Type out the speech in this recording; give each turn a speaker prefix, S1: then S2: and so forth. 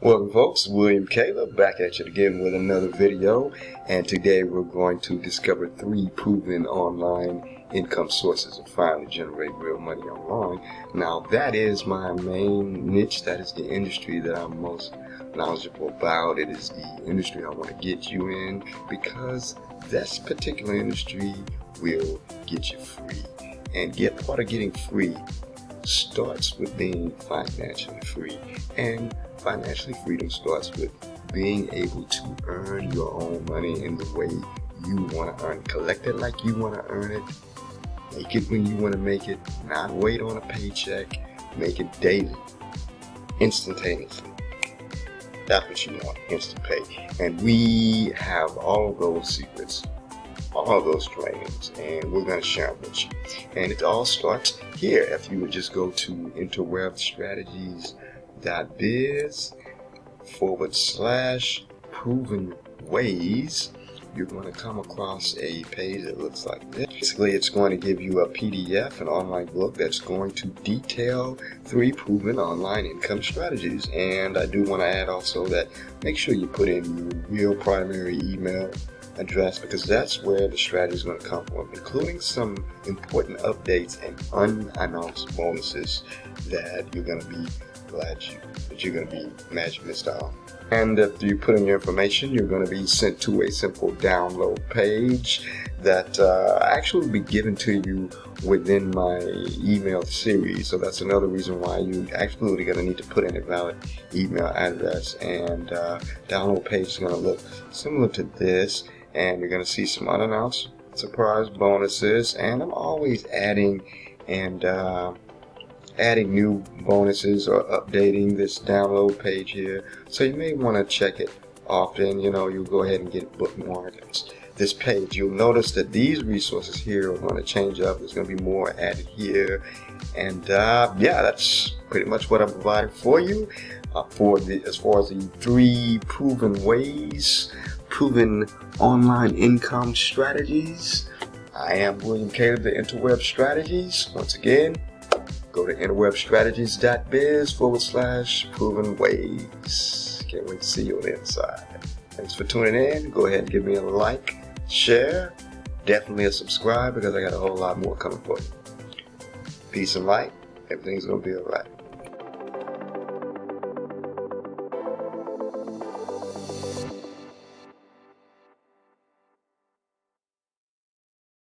S1: Welcome folks, William Caleb back at you again with another video, and today we're going to discover 3 proven online income sources of finally generate real money online. Now that is my main niche, that is the industry that I'm most knowledgeable about. It is the industry I want to get you in because this particular industry will get you free, and part of getting free starts with being financially free, and financially freedom starts with being able to earn your own money in the way you want to earn it. Collect it like you want to earn it. Make it when you want to make it. Not wait on a paycheck. Make it daily, instantaneously. That's what you want, instant pay. And we have all of those secrets, all of those trainings, and we're going to share them with you. And it all starts here. If you would just go to interwebstrategies.biz/proven ways, you're going to come across a page that looks like this. Basically, it's going to give you a PDF, an online book that's going to detail 3 proven online income strategies. And I do want to add also that make sure you put in your real primary email address, because that's where the strategy is going to come from, including some important updates and unannounced bonuses that you're going to be glad you missed out. And if you put in your information, you're going to be sent to a simple download page that actually will be given to you within my email series. So that's another reason why you absolutely going to need to put in a valid email address. And download page is going to look similar to this, and you're going to see some unannounced surprise bonuses. And I'm always adding new bonuses or updating this download page here, so you may want to check it often. You'll go ahead and get it bookmarked. This page, you'll notice that these resources here are going to change up. There's going to be more added here, and yeah, that's pretty much what I'm providing for you as far as the 3 proven ways, proven online income strategies. I am William Caleb, the Interweb Strategies. Once again, go to interwebstrategies.biz/proven ways. Can't wait to see you on the inside. Thanks for tuning in. Go ahead and give me a like, share, definitely a subscribe, because I got a whole lot more coming for you. Peace and light. Everything's going to be alright.